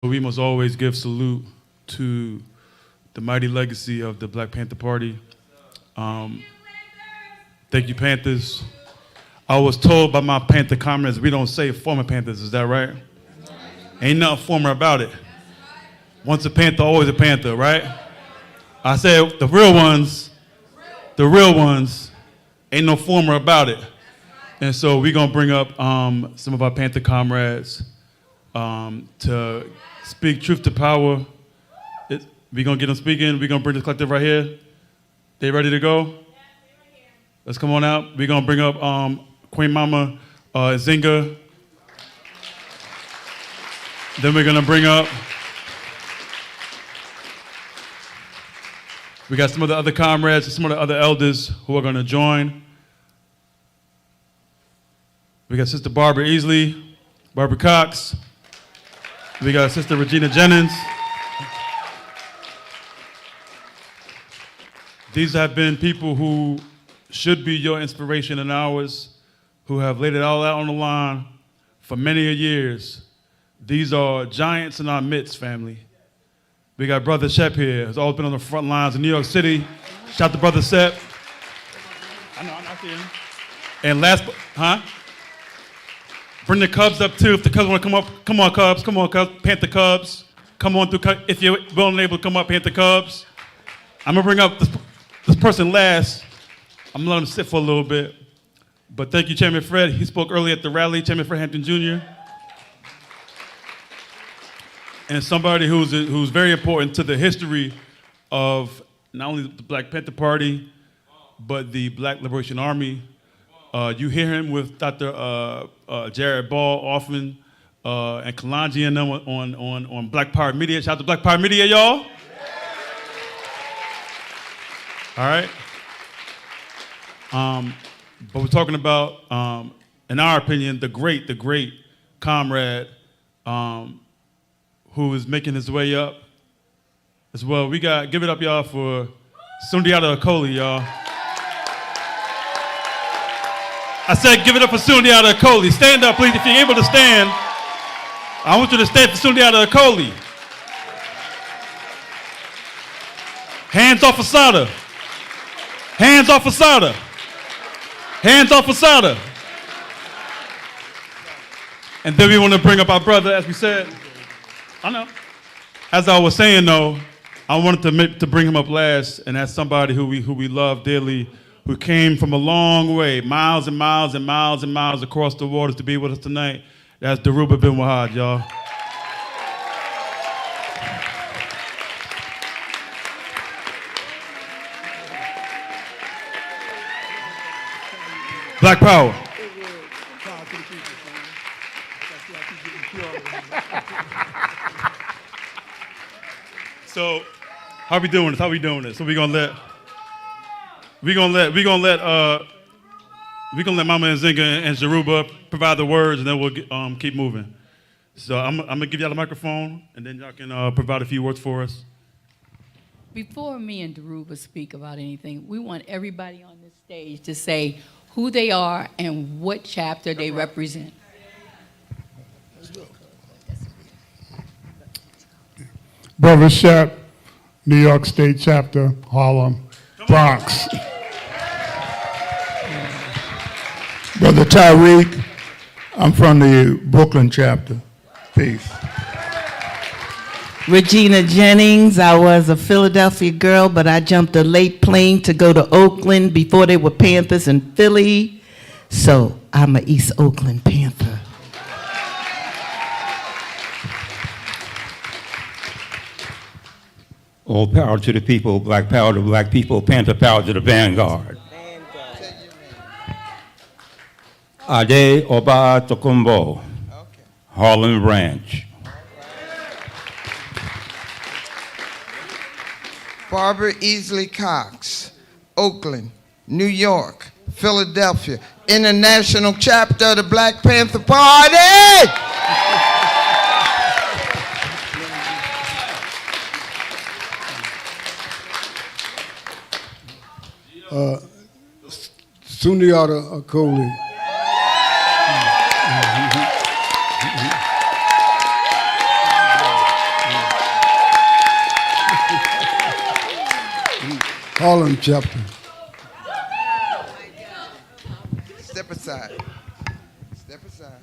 We must always give salute to the mighty legacy of the Black Panther Party. Thank you, Panthers. I was told by my Panther comrades we don't say former Panthers, is that right? Ain't nothing former about it. Once a Panther, always a Panther, right? I said the real ones, ain't no former about it. And so we're gonna bring up some of our Panther comrades to speak truth to power. We're gonna get them speaking. We're gonna bring the collective right here. They ready to go? Let's come on out. We're gonna bring up Queen Mama Zinga. Then we're gonna bring up, we got some of the other comrades and some of the other elders who are gonna join. We got Sister Barbara Easley, Barbara Cox. We got Sister Regina Jennings. These have been people who should be your inspiration and ours, who have laid it all out on the line for many years. These are giants in our midst, family. We got Brother Shep here, who's always been on the front lines in New York City. Shout out to Brother Shep. I know, I'm not seeing him. And last, bring the Cubs up too. If the Cubs want to come up, come on Cubs, Panther Cubs. Come on through, if you're willing and able to come up, Panther Cubs. I'm gonna bring up this person last. I'm gonna let him sit for a little bit. But thank you, Chairman Fred. He spoke earlier at the rally, Chairman Fred Hampton Jr. And somebody who's very important to the history of not only the Black Panther Party, but the Black Liberation Army. You hear him with Dr. Jared Ball often, and Kalanji and them on Black Power Media. Shout out to Black Power Media, y'all. All right. But we're talking about, in our opinion, the great comrade who is making his way up as well. We got, give it up, y'all, for Sundiata Acoli, y'all. I said give it up for Sundiata Acoli. Stand up, please, if you're able to stand. I want you to stand for Sundiata Acoli. Hands off Asada. Hands off Asada. Hands off Asada. And then we want to bring up our brother, as we said. I know. As I was saying, though, I wanted to bring him up last, and that's somebody who we love dearly, who came from a long way, miles and miles and miles and miles across the waters to be with us tonight. That's Dhoruba bin Wahad, y'all. Black Power. So, how we doing this? So we're gonna let Mama and Zinga and Dhoruba provide the words, and then we'll keep moving. So I'm gonna give y'all the microphone, and then y'all can provide a few words for us. Before me and Dhoruba speak about anything, we want everybody on this stage to say who they are and what chapter they represent. Brother Shep, New York State Chapter, Harlem, Bronx. Brother Tyreek, I'm from the Brooklyn chapter. Peace. Regina Jennings, I was a Philadelphia girl, but I jumped a late plane to go to Oakland before they were Panthers in Philly. So I'm an East Oakland Panther. All power to the people, black power to black people, Panther power to the vanguard. Ade Oba Tokumbo, Harlem Branch. Barbara Easley Cox, Oakland, New York, Philadelphia, International Chapter of the Black Panther Party! Sundiata Acoli. Harlem chapter. Step aside. Step aside.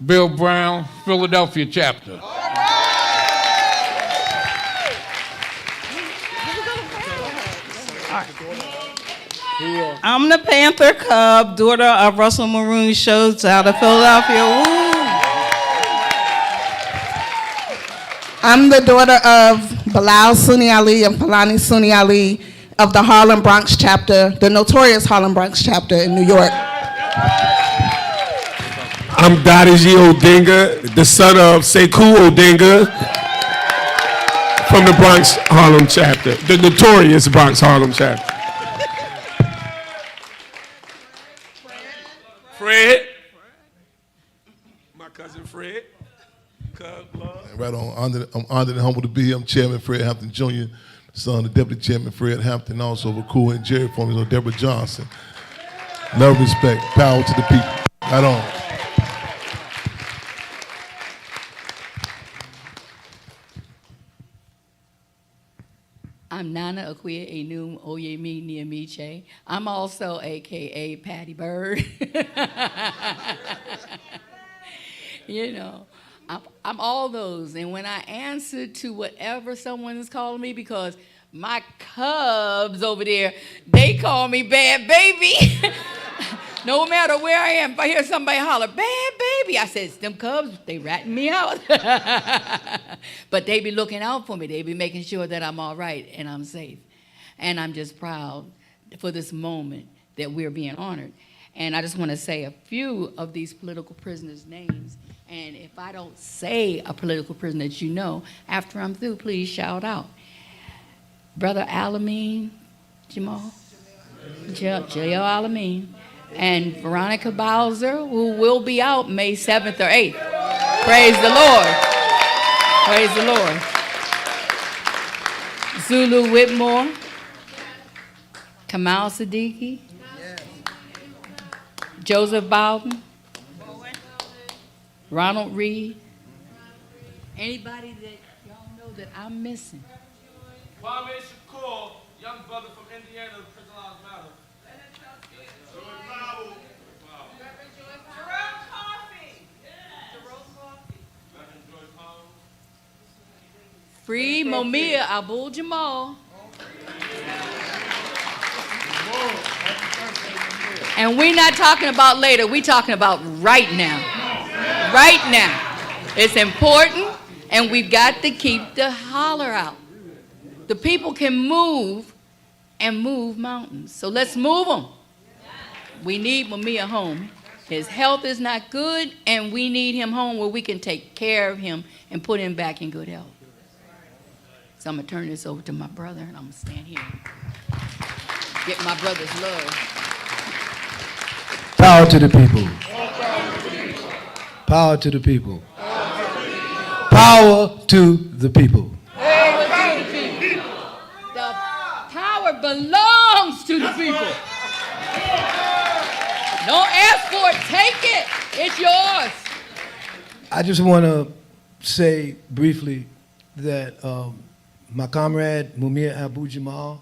Bill Brown, Philadelphia chapter. I'm the Panther Cub, daughter of Russell Maroon Schultz out of Philadelphia. Woo! I'm the daughter of Bilal Sunni Ali and Palani Sunni Ali of the Harlem Bronx chapter, the notorious Harlem Bronx chapter in New York. I'm Dadaji Odinga, the son of Sekou Odinga from the Bronx Harlem chapter, the notorious Bronx Harlem chapter. Fred, my cousin Fred. Right on. I'm honored and humbled to be here. I'm Chairman Fred Hampton Jr., son of Deputy Chairman Fred Hampton, also Vakua and Jerry Foreman, Deborah Johnson. Love, respect, power to the people. Right on. I'm Nana Akuya Enum Oyemi Niamiche. I'm also AKA Patty Bird. You know, I'm all those. And when I answer to whatever someone is calling me, because my cubs over there, they call me Bad Baby. No matter where I am, if I hear somebody holler, Bad Baby, I said, them cubs, they ratting me out. But they be looking out for me. They be making sure that I'm all right and I'm safe. And I'm just proud for this moment that we're being honored. And I just want to say a few of these political prisoners' names. And if I don't say a political prisoner that you know, after I'm through, please shout out. Brother Alameen Jamal, J.L. Alameen, and Veronica Bowser, who will be out May 7th or 8th. Praise the Lord. Praise the Lord. Zulu Whitmore, Kamal Siddiqui, Joseph Bowden, Ronald Reed. Anybody that y'all know that I'm missing? Kwame Shakur, young brother from Indiana, Prison Lives Matter. Free Mumia Abu-Jamal. And we're not talking about later, we're talking about right now. Right now. It's important, and we've got to keep the holler out. The people can move and move mountains. So let's move them. We need Mumia home. His health is not good, and we need him home where we can take care of him and put him back in good health. So I'm going to turn this over to my brother, and I'm going to stand here and get my brother's love. Power to the people. Power to the people. Power to the people. The power belongs to the people. Don't ask for it, take it. It's yours. I just want to say briefly that my comrade Mumia Abu-Jamal,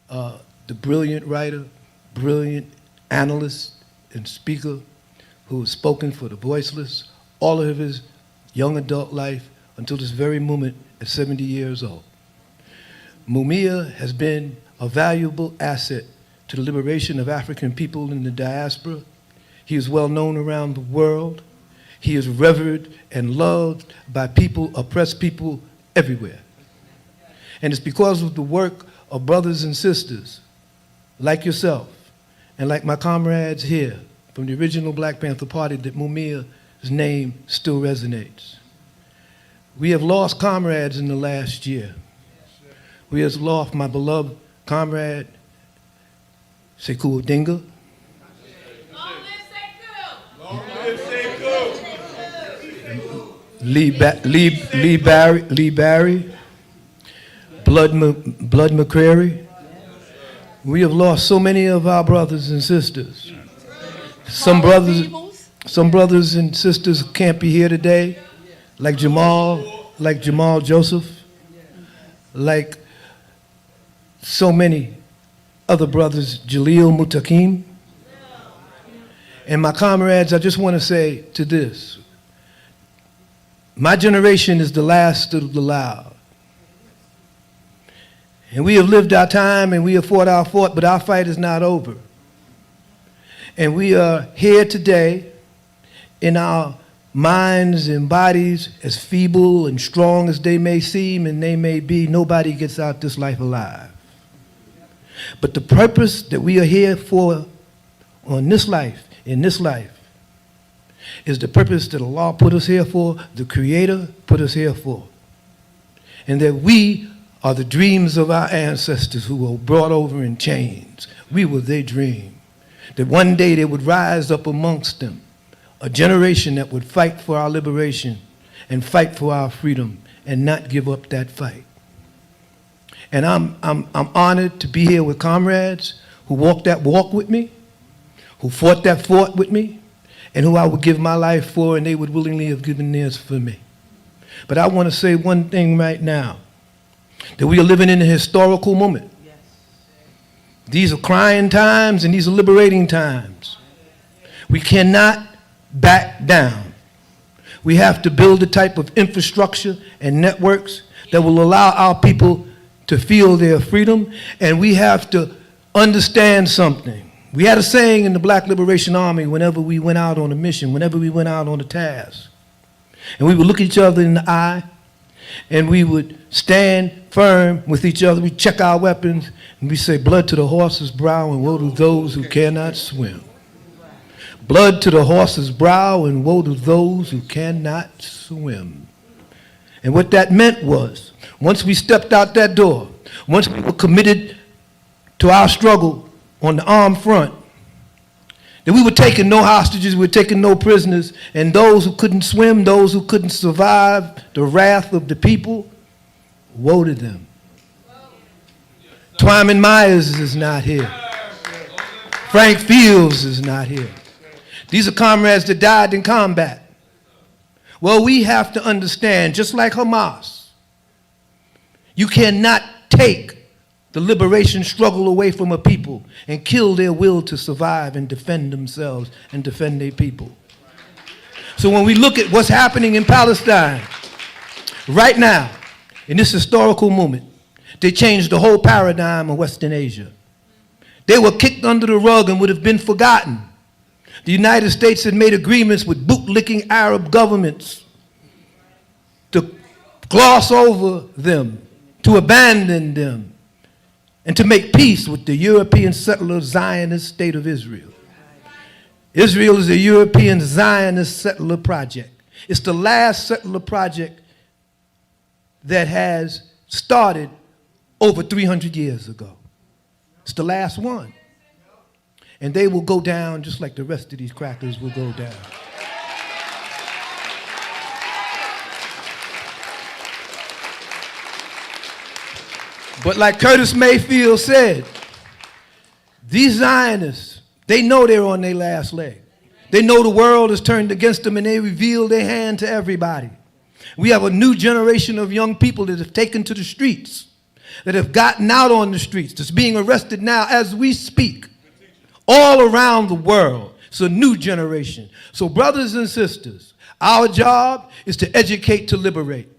the brilliant writer, brilliant analyst and speaker who has spoken for the voiceless all of his young adult life until this very moment at 70 years old. Mumia has been a valuable asset to the liberation of African people in the diaspora. He is well known around the world. He is revered and loved by people, oppressed people everywhere. And it's because of the work of brothers and sisters like yourself and like my comrades here from the original Black Panther Party that Mumia's name still resonates. We have lost comrades in the last year. We have lost my beloved comrade, Sekou Odinga. Lee Barry, Blood McCrary. We have lost so many of our brothers and sisters. Some brothers and sisters can't be here today, like Jamal Joseph, like so many other brothers, Jaleel Mutakim. And my comrades, I just want to say to this. My generation is the last of the loud. And we have lived our time and we have fought our fight, but our fight is not over. And we are here today in our minds and bodies, as feeble and strong as they may seem and they may be. Nobody gets out this life alive. But the purpose that we are here for on this life, in this life, is the purpose that Allah put us here for, the Creator put us here for. And that we are the dreams of our ancestors who were brought over in chains. We were their dream. That one day they would rise up amongst them, a generation that would fight for our liberation and fight for our freedom and not give up that fight. And I'm honored to be here with comrades who walked that walk with me, who fought that fought with me, and who I would give my life for, and they would willingly have given theirs for me. But I want to say one thing right now, that we are living in a historical moment. Yes. These are crying times and these are liberating times. We cannot back down. We have to build a type of infrastructure and networks that will allow our people to feel their freedom, and we have to understand something. We had a saying in the Black Liberation Army whenever we went out on a mission, whenever we went out on a task. And we would look each other in the eye, and we would stand firm with each other. We'd check our weapons, and we say, blood to the horse's brow and woe to those who cannot swim. Blood to the horse's brow and woe to those who cannot swim. And what that meant was, once we stepped out that door, once we were committed to our struggle on the armed front, that we were taking no hostages, we were taking no prisoners, and those who couldn't swim, those who couldn't survive the wrath of the people, woe to them. Twyman Myers is not here. Frank Fields is not here. These are comrades that died in combat. Well, we have to understand, just like Hamas, you cannot take the liberation struggle away from a people and kill their will to survive and defend themselves and defend their people. So when we look at what's happening in Palestine right now, in this historical moment, they changed the whole paradigm of Western Asia. They were kicked under the rug and would have been forgotten. The United States had made agreements with bootlicking Arab governments to gloss over them, to abandon them, and to make peace with the European settler Zionist state of Israel. Israel is a European Zionist settler project. It's the last settler project that has started over 300 years ago. It's the last one. And they will go down just like the rest of these crackers will go down. But like Curtis Mayfield said, these Zionists, they know they're on their last leg. They know the world is turned against them and they reveal their hand to everybody. We have a new generation of young people that have taken to the streets, that have gotten out on the streets, that's being arrested now as we speak, all around the world. It's a new generation. So brothers and sisters, our job is to educate, to liberate.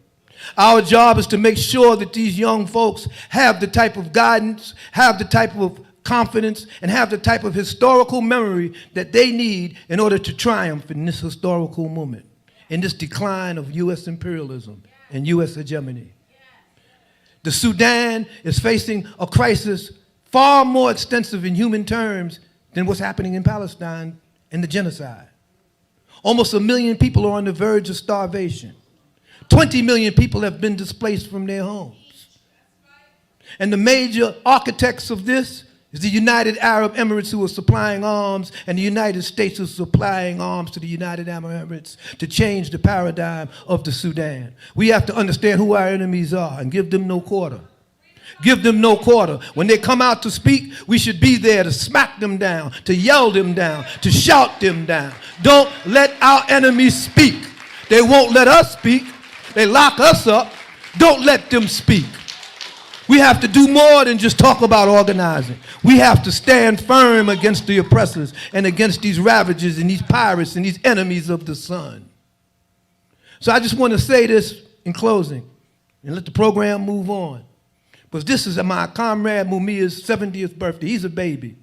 Our job is to make sure that these young folks have the type of guidance, have the type of confidence, and have the type of historical memory that they need in order to triumph in this historical moment, in this decline of U.S. imperialism and U.S. hegemony. The Sudan is facing a crisis far more extensive in human terms than what's happening in Palestine and the genocide. Almost 1 million people are on the verge of starvation. 20 million people have been displaced from their homes. And the major architects of this is the United Arab Emirates, who are supplying arms, and the United States is supplying arms to the United Arab Emirates to change the paradigm of the Sudan. We have to understand who our enemies are and give them no quarter. Give them no quarter. When they come out to speak, we should be there to smack them down, to yell them down, to shout them down. Don't let our enemies speak. They won't let us speak. They lock us up. Don't let them speak. We have to do more than just talk about organizing. We have to stand firm against the oppressors and against these ravagers and these pirates and these enemies of the sun. So I just want to say this in closing and let the program move on. Because this is my comrade Mumia's 70th birthday. He's a baby.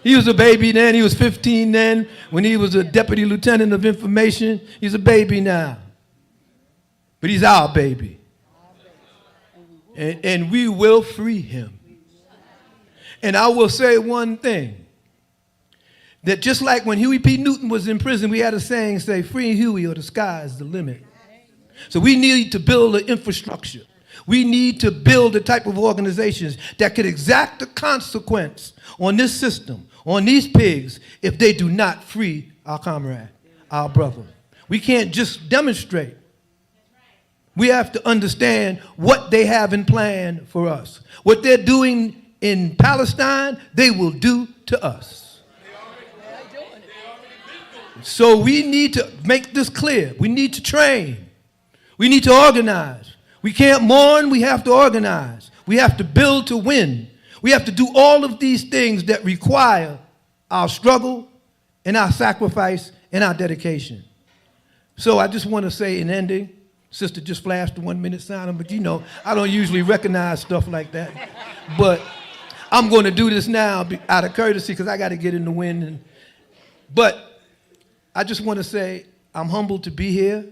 He was a baby then. He was 15 then when he was a deputy lieutenant of information. He's a baby now. But he's our baby. And we will free him. And I will say one thing, that just like when Huey P. Newton was in prison, we had a saying say, free Huey or the sky's the limit. So we need to build an infrastructure. We need to build the type of organizations that could exact the consequence on this system, on these pigs, if they do not free our comrade, our brother. We can't just demonstrate. We have to understand what they have in plan for us. What they're doing in Palestine, they will do to us. So we need to make this clear. We need to train. We need to organize. We can't mourn, we have to organize. We have to build to win. We have to do all of these things that require our struggle and our sacrifice and our dedication. So I just want to say in ending, Sister just flashed the 1 minute silence, but you know, I don't usually recognize stuff like that. But I'm going to do this now out of courtesy because I got to get in the wind. But I just want to say I'm humbled to be here.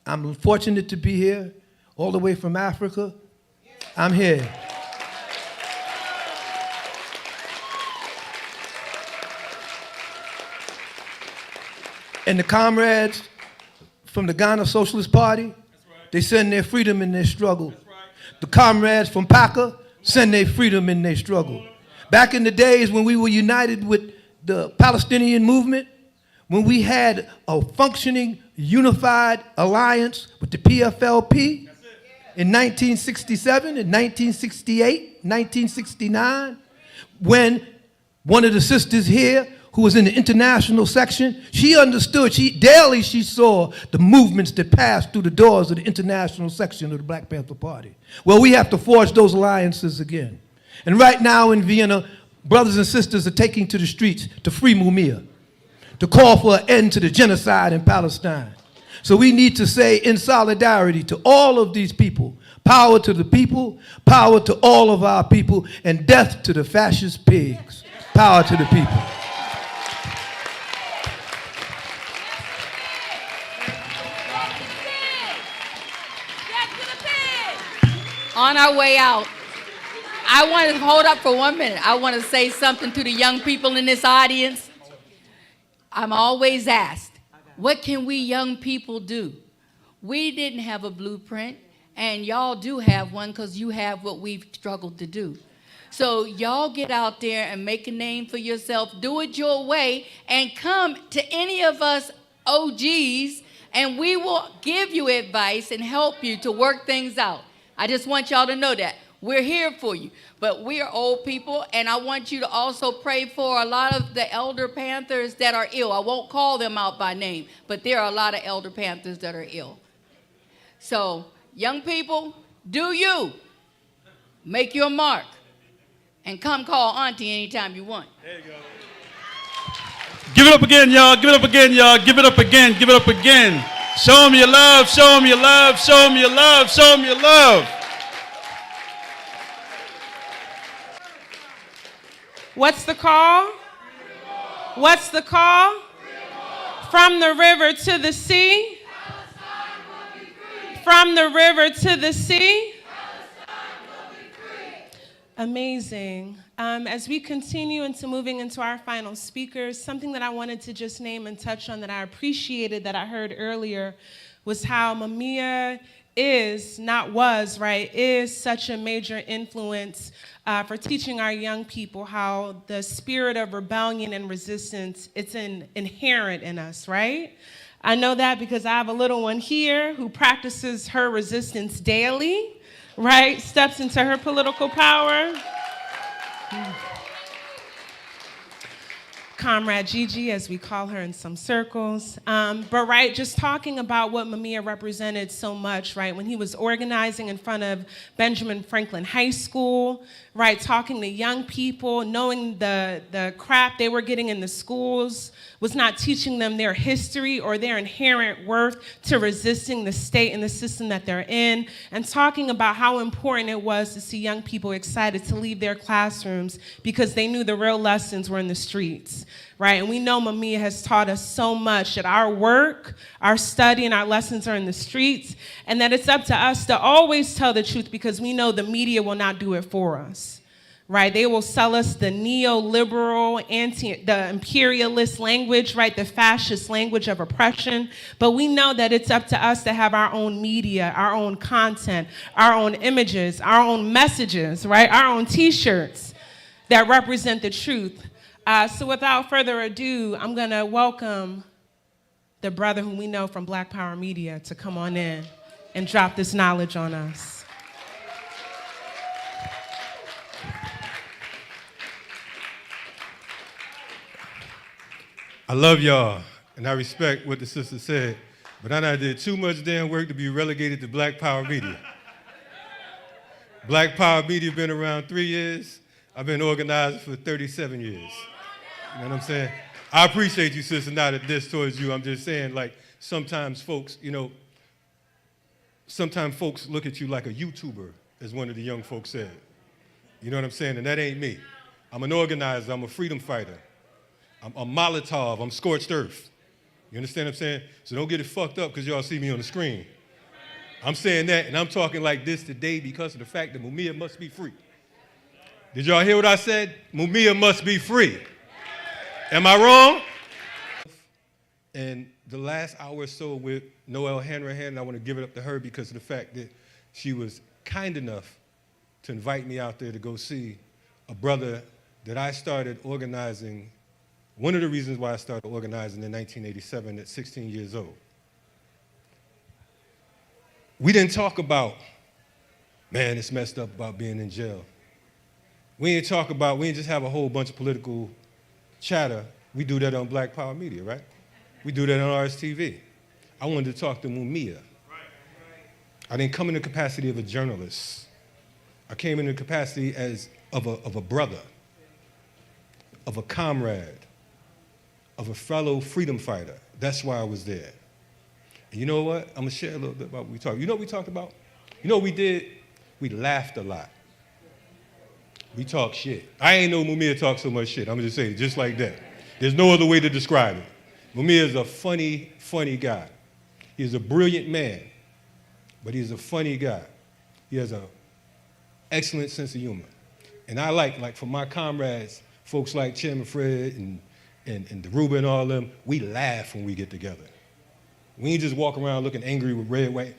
I'm fortunate to be here, all the way from Africa. I'm here. And the comrades from the Ghana Socialist Party, they send their freedom in their struggle. The comrades from Paca send their freedom in their struggle. Back in the days when we were united with the Palestinian movement, when we had a functioning, unified alliance with the PFLP in 1967, in 1968, 1969, when one of the sisters here who was in the international section, she understood, daily she saw the movements that passed through the doors of the international section of the Black Panther Party. Well, we have to forge those alliances again. And right now in Vienna, brothers and sisters are taking to the streets to free Mumia, to call for an end to the genocide in Palestine. So we need to say in solidarity to all of these people, power to the people, power to all of our people, and death to the fascist pigs. Power to the people. On our way out, I want to hold up for 1 minute. I want to say something to the young people in this audience. I'm always asked, what can we young people do? We didn't have a blueprint, and y'all do have one because you have what we've struggled to do. So y'all get out there and make a name for yourself, do it your way, and come to any of us OGs, and we will give you advice and help you to work things out. I just want y'all to know that. We're here for you, but we are old people, and I want you to also pray for a lot of the elder Panthers that are ill. I won't call them out by name, but there are a lot of elder Panthers that are ill. So, young people, do you. Make your mark, and come call Auntie anytime you want. There you go. Give it up again, y'all. Give it up again, y'all. Give it up again. Give it up again. Show them your love. Show them your love. Show them your love. Show them your love. What's the call? What's the call? From the river to the sea. From the river to the sea. Amazing. As we continue into moving into our final speakers, something that I wanted to just name and touch on that I appreciated that I heard earlier was how Mumia is, not was, right, is such a major influence for teaching our young people how the spirit of rebellion and resistance, it's inherent in us, right? I know that because I have a little one here who practices her resistance daily, right? Steps into her political power. Comrade Gigi, as we call her in some circles. But right, just talking about what Mumia represented so much, right? When he was organizing in front of Benjamin Franklin High School, right? Talking to young people, knowing the crap they were getting in the schools was not teaching them their history or their inherent worth to resisting the state and the system that they're in, and talking about how important it was to see young people excited to leave their classrooms because they knew the real lessons were in the streets, right? And we know Mumia has taught us so much that our work, our study, and our lessons are in the streets, and that it's up to us to always tell the truth because we know the media will not do it for us. Right, they will sell us the neoliberal, the imperialist language, right, the fascist language of oppression. But we know that it's up to us to have our own media, our own content, our own images, our own messages, right, our own T-shirts that represent the truth. So without further ado, I'm going to welcome the brother whom we know from Black Power Media to come on in and drop this knowledge on us. I love y'all, and I respect what the sister said, but I done did too much damn work to be relegated to Black Power Media. Black Power Media been around 3 years. I've been organizing for 37 years. You know what I'm saying? I appreciate you, sister, not a diss towards you. I'm just saying, like, sometimes folks, sometimes folks look at you like a YouTuber, as one of the young folks said. You know what I'm saying? And that ain't me. I'm an organizer. I'm a freedom fighter. I'm Molotov, I'm scorched earth. You understand what I'm saying? So don't get it fucked up because y'all see me on the screen. I'm saying that, and I'm talking like this today because of the fact that Mumia must be free. Did y'all hear what I said? Mumia must be free. Am I wrong? And the last hour or so with Noelle Hanrahan, I want to give it up to her because of the fact that she was kind enough to invite me out there to go see a brother that I started organizing. One of the reasons why I started organizing in 1987 at 16 years old. We didn't talk about, man, it's messed up about being in jail. We didn't just have a whole bunch of political chatter. We do that on Black Power Media, right? We do that on RSTV. I wanted to talk to Mumia. I didn't come in the capacity of a journalist. I came in the capacity of a brother, of a comrade, of a fellow freedom fighter. That's why I was there. And you know what? I'm gonna share a little bit about what we talked. You know what we talked about? You know what we did? We laughed a lot. We talked shit. I ain't know Mumia talk so much shit. I'm just saying, just like that. There's no other way to describe it. Mumia is a funny, funny guy. He's a brilliant man, but he's a funny guy. He has an excellent sense of humor. And I like for my comrades, folks like Chairman Fred and Deruba and all of them, we laugh when we get together. We ain't just walk around looking angry with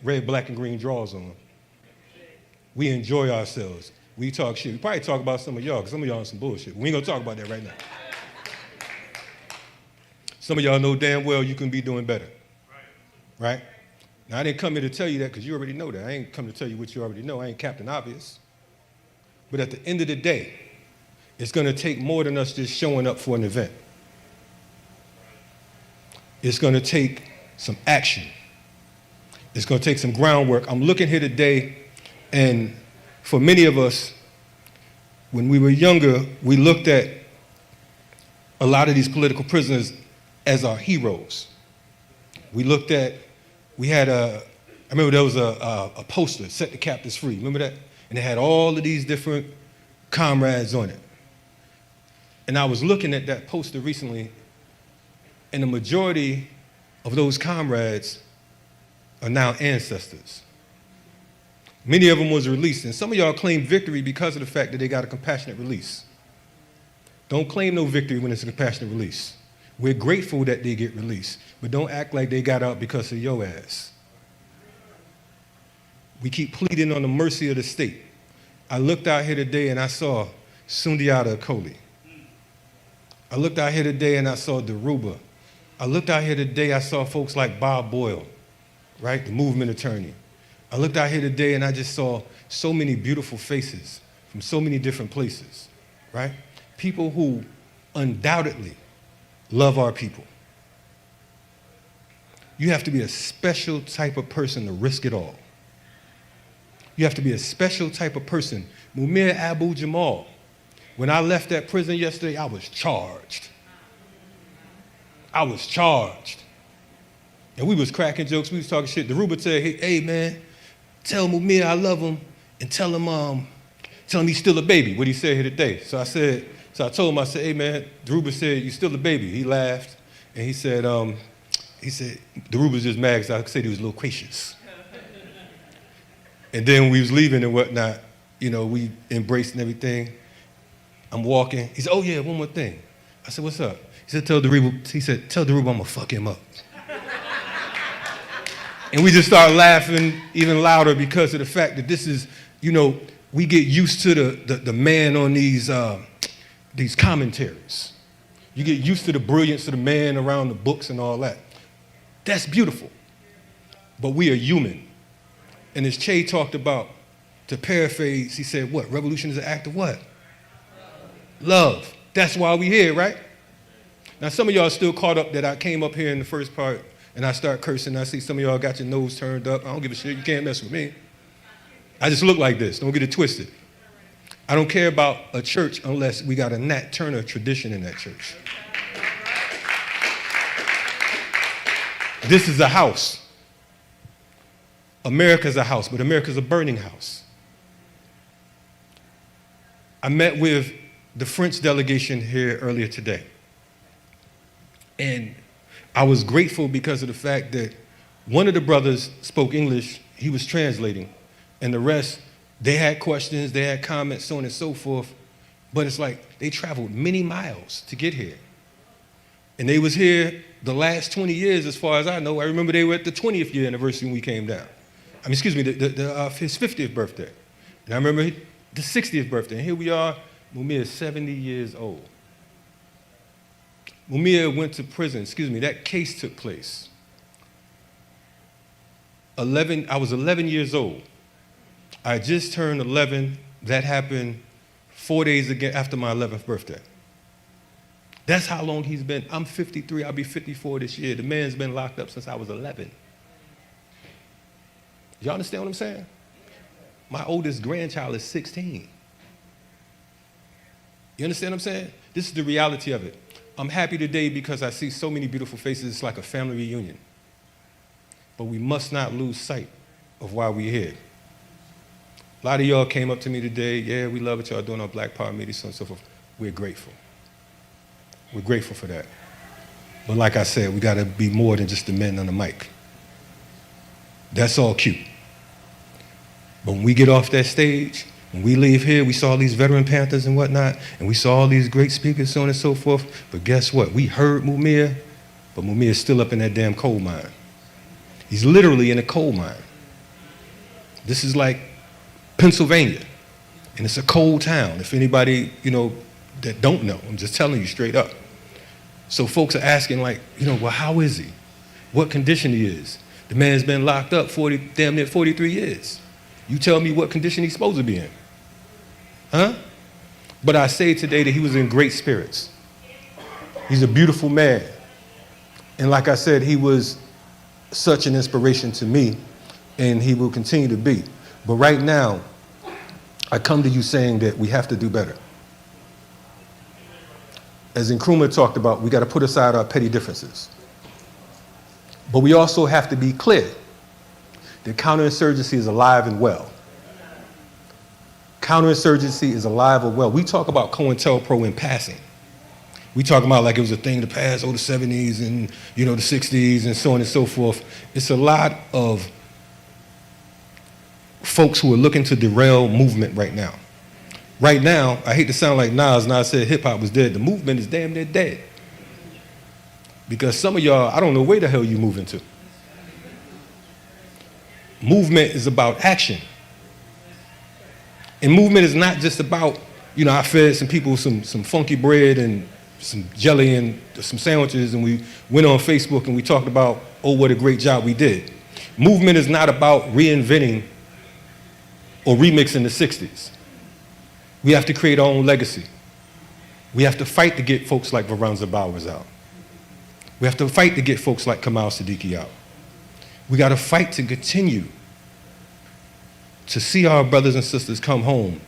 red, black, and green drawers on. We enjoy ourselves. We talk shit. We probably talk about some of y'all, because some of y'all on some bullshit. We ain't gonna talk about that right now. Some of y'all know damn well you can be doing better. Right? Now, I didn't come here to tell you that because you already know that. I ain't come to tell you what you already know. I ain't Captain Obvious. But at the end of the day, it's gonna take more than us just showing up for an event. It's going to take some action. It's going to take some groundwork. I'm looking here today, and for many of us, when we were younger, we looked at a lot of these political prisoners as our heroes. I remember there was a poster, Set the Captives Free, remember that? And it had all of these different comrades on it. And I was looking at that poster recently, and the majority of those comrades are now ancestors. Many of them was released, and some of y'all claim victory because of the fact that they got a compassionate release. Don't claim no victory when it's a compassionate release. We're grateful that they get released, but don't act like they got out because of your ass. We keep pleading on the mercy of the state. I looked out here today and I saw Sundiata Acoli. I looked out here today and I saw Deruba. I looked out here today, I saw folks like Bob Boyle, right, the movement attorney. I looked out here today and I just saw so many beautiful faces from so many different places, right? People who undoubtedly love our people. You have to be a special type of person to risk it all. You have to be a special type of person. Mumia Abu-Jamal, when I left that prison yesterday, I was charged. I was charged. And we was cracking jokes, we was talking shit. The Ruba said, hey man, tell Mumia I love him and tell him he's still a baby, what he said here today. So I told him, I said, hey man, the Ruba said, you still a baby. He laughed and he said, the Ruba's just mad because I said he was loquacious. And then we was leaving and whatnot, you know, we embraced and everything. I'm walking. He said, oh yeah, one more thing. I said, what's up? He said, tell the Ruba I'm gonna fuck him up. And we just started laughing even louder because of the fact that this is, you know, we get used to the man on these commentaries. You get used to the brilliance of the man around the books and all that. That's beautiful. But we are human. And as Che talked about, to paraphrase, he said, what? Revolution is an act of what? Love. That's why we here, right? Now, some of y'all are still caught up that I came up here in the first part and I start cursing. I see some of y'all got your nose turned up. I don't give a shit. You can't mess with me. I just look like this. Don't get it twisted. I don't care about a church unless we got a Nat Turner tradition in that church. This is a house. America's a house, but America's a burning house. I met with the French delegation here earlier today. And I was grateful because of the fact that one of the brothers spoke English, he was translating, and the rest, they had questions, they had comments, so on and so forth, but it's like they traveled many miles to get here. And they was here the last 20 years, as far as I know. I remember they were at the 20th year anniversary when we came down. I mean, excuse me, his 50th birthday. And I remember the 60th birthday. And here we are, Mumia is 70 years old. Mumia went to prison, that case took place. I was 11 years old. I just turned 11. That happened 4 days after my 11th birthday. That's how long he's been. I'm 53, I'll be 54 this year. The man's been locked up since I was 11. Y'all understand what I'm saying? My oldest grandchild is 16. You understand what I'm saying? This is the reality of it. I'm happy today because I see so many beautiful faces. It's like a family reunion. But we must not lose sight of why we're here. A lot of y'all came up to me today. Yeah, we love what y'all doing on Black Power Media, so on and so forth. We're grateful. We're grateful for that. But like I said, we got to be more than just the men on the mic. That's all cute. But when we get off that stage, when we leave here, we saw these veteran Panthers and whatnot, and we saw all these great speakers, so on and so forth. But guess what? We heard Mumia, but Mumia is still up in that damn coal mine. He's literally in a coal mine. This is like Pennsylvania, and it's a coal town. If anybody, that don't know, I'm just telling you straight up. So folks are asking like, well, how is he? What condition he is? The man's been locked up damn near 43 years. You tell me what condition he's supposed to be in. Huh? But I say today that he was in great spirits. He's a beautiful man. And like I said, he was such an inspiration to me, and he will continue to be. But right now, I come to you saying that we have to do better. As Nkrumah talked about, we got to put aside our petty differences. But we also have to be clear that counterinsurgency is alive and well. Counterinsurgency is alive and well. We talk about COINTELPRO in passing. We talk about like it was a thing to pass, the 70s and the 60s and so on and so forth. It's a lot of folks who are looking to derail movement right now. Right now, I hate to sound like Nas said hip hop was dead. The movement is damn near dead. Because some of y'all, I don't know where the hell you moving to. Movement is about action. And movement is not just about, I fed some people some funky bread and some jelly and some sandwiches, and we went on Facebook and we talked about, what a great job we did. Movement is not about reinventing or remixing the 60s. We have to create our own legacy. We have to fight to get folks like Veronza Bowers out. We have to fight to get folks like Kamal Siddiqui out. We got to fight to continue to see our brothers and sisters come home,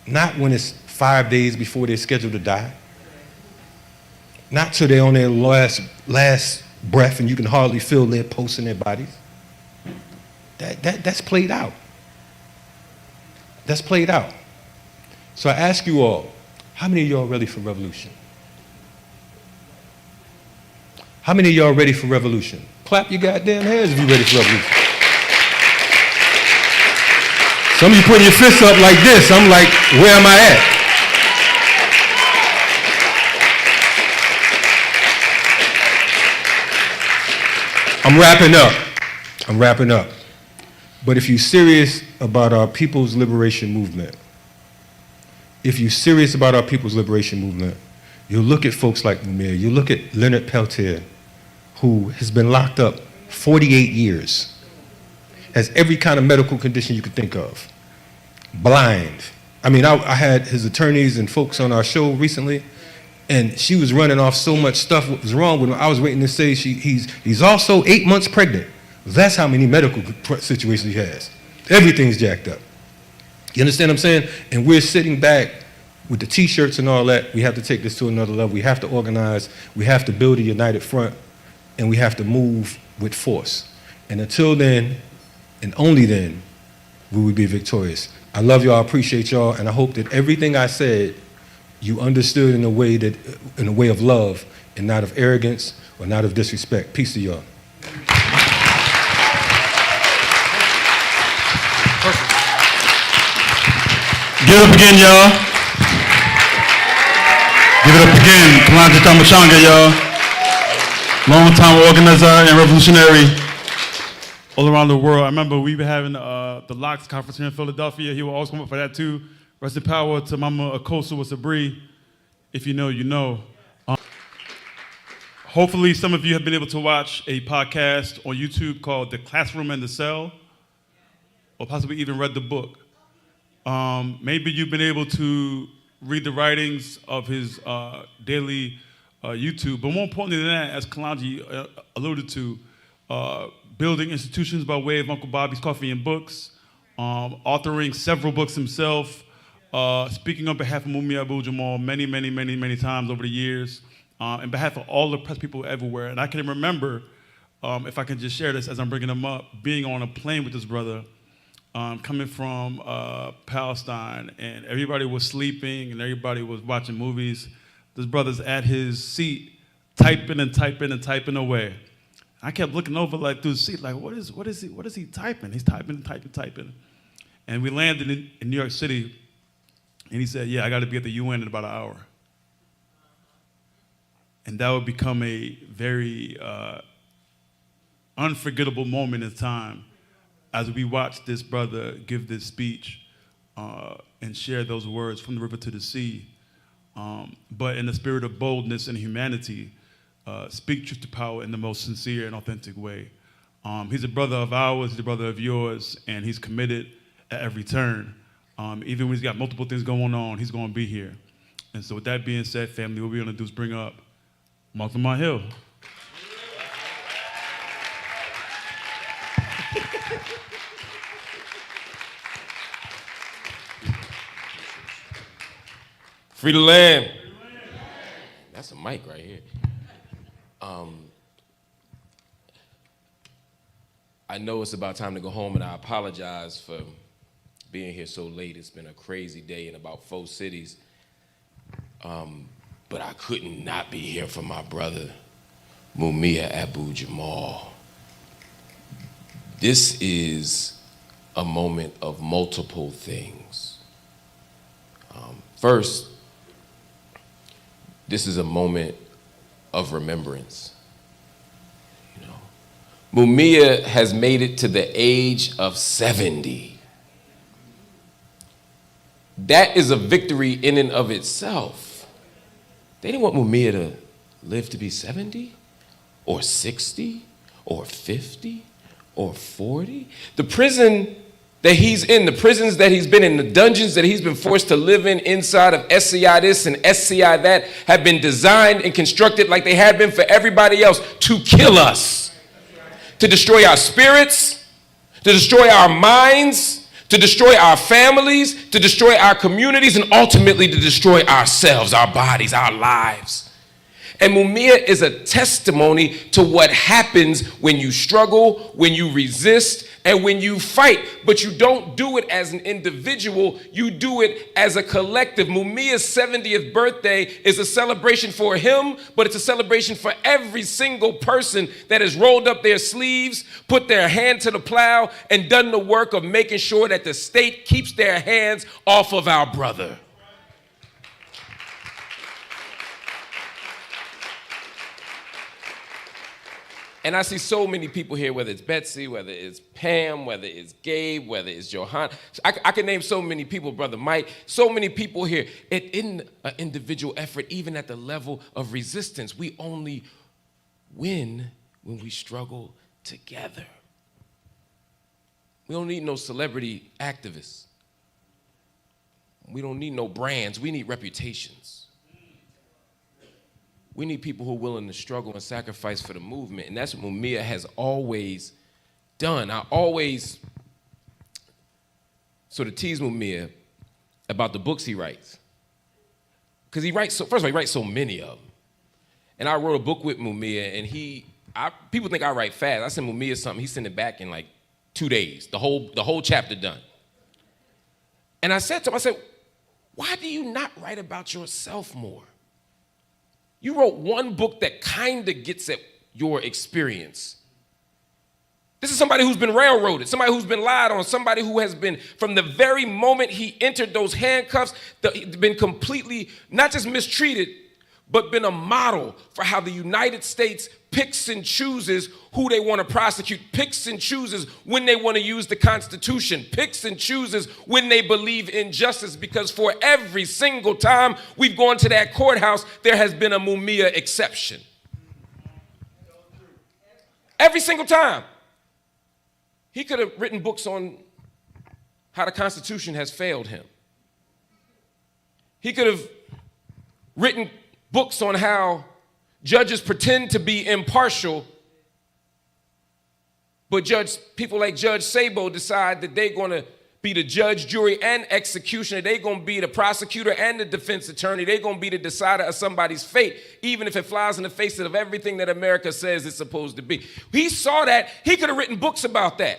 not when it's 5 days before they're scheduled to die, not till they're on their last breath and you can hardly feel their pulse in their bodies. That's played out. That's played out. So I ask you all, how many of y'all ready for revolution? How many of y'all ready for revolution? Clap your goddamn hands if you're ready for revolution. Some of you putting your fists up like this. I'm like, where am I at? I'm wrapping up. But if you're serious about our people's liberation movement, you'll look at folks like Mumia, you look at Leonard Peltier, who has been locked up 48 years, has every kind of medical condition you could think of, blind. I mean, I had his attorneys and folks on our show recently, and she was running off so much stuff what was wrong with him. I was waiting to say he's also 8 months pregnant. That's how many medical situations he has. Everything's jacked up. You understand what I'm saying? And we're sitting back with the T-shirts and all that. We have to take this to another level. We have to organize. We have to build a united front. And we have to move with force. And until then, and only then, we will be victorious. I love y'all, I appreciate y'all, and I hope that everything I said, you understood in a way of love and not of arrogance or not of disrespect. Peace to y'all. Give it up again, y'all. Give it up again. Kalonji Tamachanga, y'all. Long-time organizer and revolutionary all around the world. I remember we were having the Locks conference here in Philadelphia. He will always come up for that too. Rest in power to Mama Akoso with Sabri. If you know, you know. Hopefully some of you have been able to watch a podcast on YouTube called The Classroom and the Cell, or possibly even read the book. Maybe you've been able to read the writings of his daily YouTube, but more importantly than that, as Kalonji alluded to, building institutions by way of Uncle Bobby's Coffee and Books, authoring several books himself, speaking on behalf of Mumia Abu-Jamal many times over the years, on behalf of all the press people everywhere. And I can remember, if I can just share this as I'm bringing him up, being on a plane with this brother, coming from Palestine, and everybody was sleeping and everybody was watching movies. This brother's at his seat, typing away. I kept looking over like through the seat, like what is he typing? He's typing. And we landed in New York City, and he said, "Yeah, I got to be at the UN in about an hour." And that would become a very unforgettable moment in time as we watched this brother give this speech and share those words from the river to the sea. But in the spirit of boldness and humanity, speak truth to power in the most sincere and authentic way. He's a brother of ours, he's a brother of yours, and he's committed at every turn. Even when he's got multiple things going on, he's going to be here. And so with that being said, family, what we're going to do is bring up Martin Hill. Free the land. That's a mic right here. I know it's about time to go home, and I apologize for being here so late. It's been a crazy day in about 4 cities. But I couldn't not be here for my brother, Mumia Abu-Jamal. This is a moment of multiple things. First, this is a moment of remembrance. You know, Mumia has made it to the age of 70. That is a victory in and of itself. They didn't want Mumia to live to be 70 or 60 or 50 or 40. The prison that he's in, the prisons that he's been in, the dungeons that he's been forced to live in inside of SCI this and SCI that have been designed and constructed like they have been for everybody else to kill us, to destroy our spirits, to destroy our minds, to destroy our families, to destroy our communities, and ultimately to destroy ourselves, our bodies, our lives. And Mumia is a testimony to what happens when you struggle, when you resist, and when you fight. But you don't do it as an individual, you do it as a collective. Mumia's 70th birthday is a celebration for him, but it's a celebration for every single person that has rolled up their sleeves, put their hand to the plow, and done the work of making sure that the state keeps their hands off of our brother. And I see so many people here, whether it's Betsy, whether it's Pam, whether it's Gabe, whether it's Johan. I can name so many people, Brother Mike, so many people here. In an individual effort, even at the level of resistance, we only win when we struggle together. We don't need no celebrity activists. We don't need no brands. We need reputations. We need people who are willing to struggle and sacrifice for the movement. And that's what Mumia has always done. I always sort of tease Mumia about the books he writes. Because he writes, first of all, he writes so many of them. And I wrote a book with Mumia, and people think I write fast. I send Mumia something, he sent it back in like 2 days, the whole chapter done. And I said to him, why do you not write about yourself more? You wrote one book that kind of gets at your experience. This is somebody who's been railroaded, somebody who's been lied on, somebody who has been, from the very moment he entered those handcuffs, been completely, not just mistreated, but been a model for how the United States picks and chooses who they want to prosecute, picks and chooses when they want to use the Constitution, picks and chooses when they believe in justice, because for every single time we've gone to that courthouse, there has been a Mumia exception. Every single time. He could have written books on how the Constitution has failed him. He could have written books on how judges pretend to be impartial, but people like Judge Sabo decide that they're going to be the judge, jury, and executioner. They're going to be the prosecutor and the defense attorney. They're going to be the decider of somebody's fate, even if it flies in the face of everything that America says it's supposed to be. He saw that. He could have written books about that.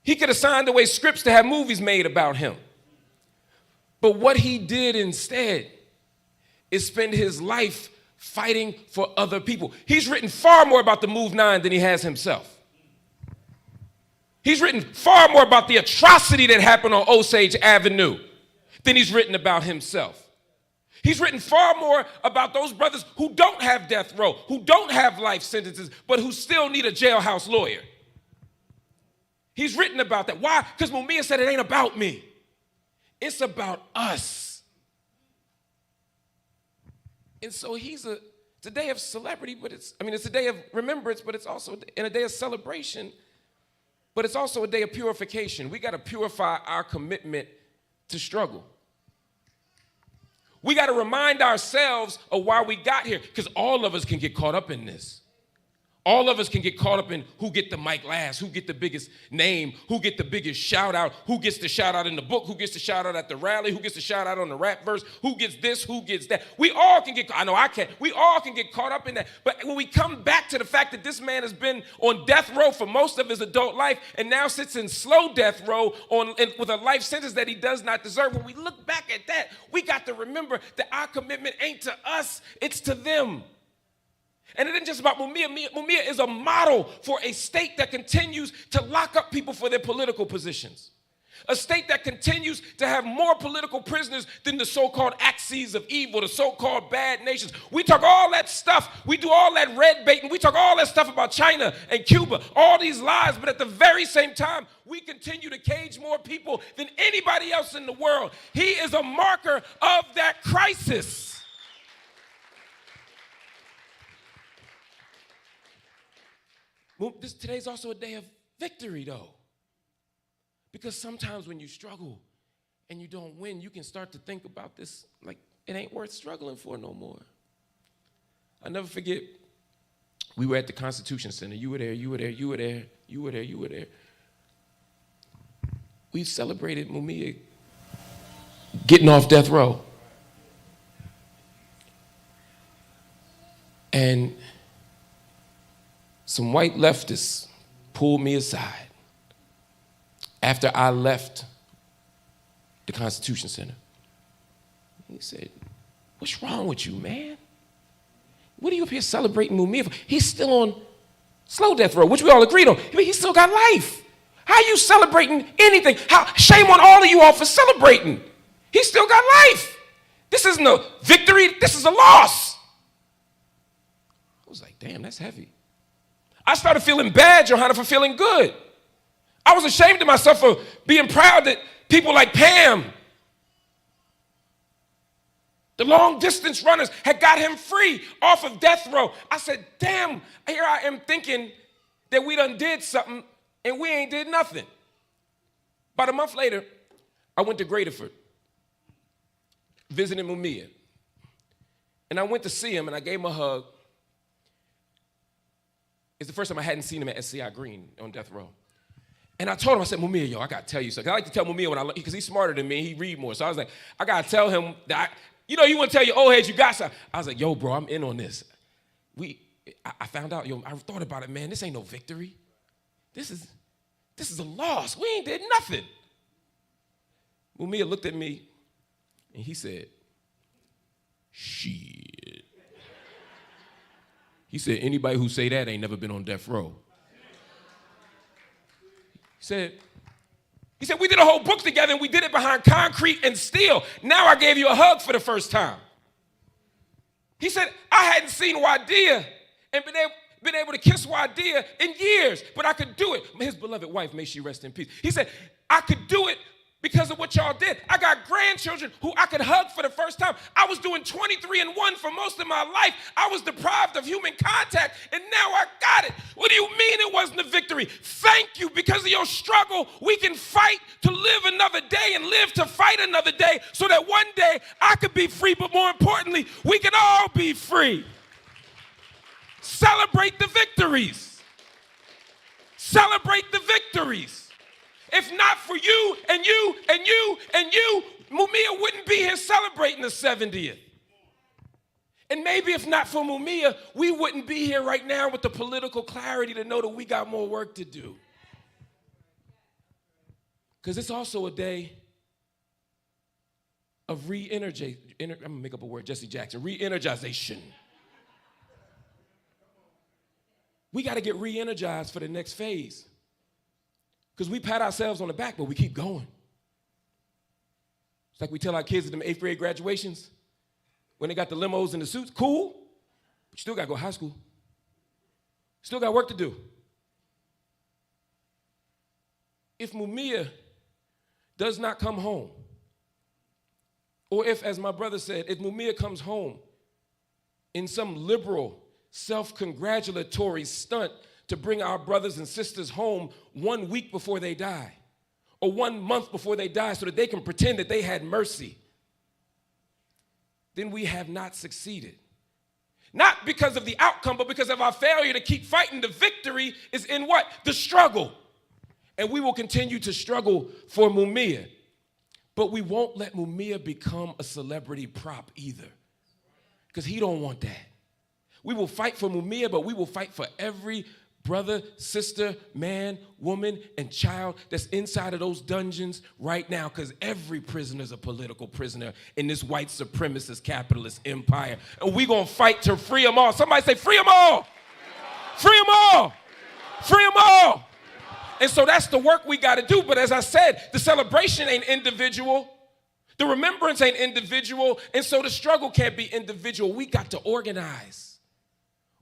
He could have signed away scripts to have movies made about him. But what he did instead is spend his life fighting for other people. He's written far more about the Move 9 than he has himself. He's written far more about the atrocity that happened on Osage Avenue than he's written about himself. He's written far more about those brothers who don't have death row, who don't have life sentences, but who still need a jailhouse lawyer. He's written about that. Why? Because Mumia said it ain't about me. It's about us. And so it's a day of celebrity, but it's a day of remembrance, but it's also a day of celebration, but it's also a day of purification. We got to purify our commitment to struggle. We got to remind ourselves of why we got here, because all of us can get caught up in this. All of us can get caught up in who get the mic last, who get the biggest name, who get the biggest shout out, who gets the shout out in the book, who gets the shout out at the rally, who gets the shout out on the rap verse, who gets this, who gets that. We all can get, I know I can, we all can get caught up in that. But when we come back to the fact that this man has been on death row for most of his adult life and now sits in slow death row with a life sentence that he does not deserve, when we look back at that, we got to remember that our commitment ain't to us, it's to them. And it isn't just about Mumia. Mumia is a model for a state that continues to lock up people for their political positions. A state that continues to have more political prisoners than the so-called axes of evil, the so-called bad nations. We talk all that stuff. We do all that red baiting. We talk all that stuff about China and Cuba, all these lies. But at the very same time, we continue to cage more people than anybody else in the world. He is a marker of that crisis. Today's also a day of victory, though. Because sometimes when you struggle and you don't win, you can start to think about this like it ain't worth struggling for no more. I'll never forget, we were at the Constitution Center. You were there, you were there, you were there, you were there, you were there. We celebrated Mumia getting off death row. And some white leftists pulled me aside after I left the Constitution Center. He said, "What's wrong with you, man? What are you up here celebrating Mumia for? He's still on slow death row," which we all agreed on. I mean, he's still got life. How are you celebrating anything? Shame on all of you all for celebrating. He's still got life. This isn't a victory, this is a loss. I was like, damn, that's heavy. I started feeling bad, Johanna, for feeling good. I was ashamed of myself for being proud that people like Pam, the long distance runners, had got him free off of death row. I said, damn, here I am thinking that we done did something and we ain't did nothing. About a month later, I went to Graterford, visiting Mumia. And I went to see him and I gave him a hug. It's the first time I hadn't seen him at SCI Green on death row. And I told him, I said, Mumia, yo, I gotta tell you something. I like to tell Mumia because he's smarter than me, he read more. So I was like, I gotta tell him that, you want to tell your old heads you got something. I was like, yo, bro, I'm in on this. I found out, I thought about it, man, this ain't no victory. This is a loss. We ain't did nothing. Mumia looked at me and he said, shit. He said, anybody who say that ain't never been on death row. He said, we did a whole book together and we did it behind concrete and steel. Now I gave you a hug for the first time. He said, I hadn't seen Wadia and been able to kiss Wadia in years, but I could do it. His beloved wife, may she rest in peace. He said, I could do it because of what y'all did. I got grandchildren who I could hug for the first time. I was doing 23-1 for most of my life. I was deprived of human contact, and now I got it. What do you mean it wasn't a victory? Thank you. Because of your struggle, we can fight to live another day and live to fight another day so that one day I could be free, but more importantly, we can all be free. Celebrate the victories. Celebrate the victories. If not for you and you and you and you, Mumia wouldn't be here celebrating the 70th. And maybe if not for Mumia, we wouldn't be here right now with the political clarity to know that we got more work to do. Because it's also a day of re-energization. I'm going to make up a word, Jesse Jackson, re-energization. We got to get re-energized for the next phase. Because we pat ourselves on the back, but we keep going. It's like we tell our kids at them 8th grade graduations, when they got the limos and the suits, cool, but you still got to go to high school. Still got work to do. If Mumia does not come home, or if, as my brother said, if Mumia comes home in some liberal, self-congratulatory stunt to bring our brothers and sisters home 1 week before they die, or 1 month before they die so that they can pretend that they had mercy, then we have not succeeded. Not because of the outcome, but because of our failure to keep fighting. The victory is in what? The struggle. And we will continue to struggle for Mumia. But we won't let Mumia become a celebrity prop either, because he don't want that. We will fight for Mumia, but we will fight for every brother, sister, man, woman, and child that's inside of those dungeons right now, because every prisoner is a political prisoner in this white supremacist capitalist empire. And we're going to fight to free them all. Somebody say, free them all. Free them all. Free them all. And so that's the work we got to do. But as I said, the celebration ain't individual. The remembrance ain't individual. And so the struggle can't be individual. We got to organize.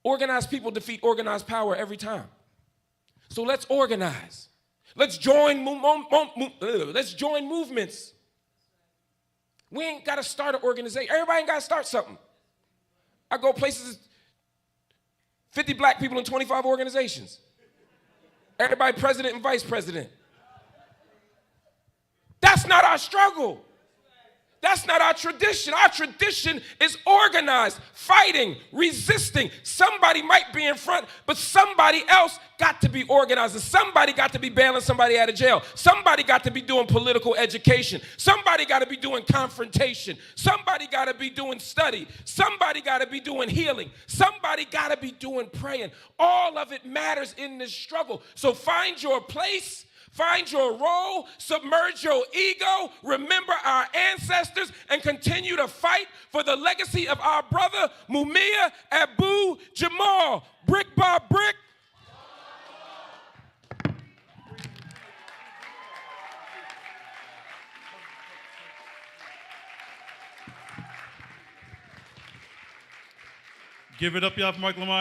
Organized people defeat organized power every time. So let's organize. Let's join movements. We ain't got to start an organization. Everybody ain't got to start something. I go places, 50 black people in 25 organizations. Everybody president and vice president. That's not our struggle. That's not our tradition. Our tradition is organized, fighting, resisting. Somebody might be in front, but somebody else got to be organizing. Somebody got to be bailing somebody out of jail. Somebody got to be doing political education. Somebody got to be doing confrontation. Somebody got to be doing study. Somebody got to be doing healing. Somebody got to be doing praying. All of it matters in this struggle. So find your place. Find your role, submerge your ego, remember our ancestors, and continue to fight for the legacy of our brother Mumia Abu-Jamal. Brick by brick. Give it up, y'all, for Mike Lamont.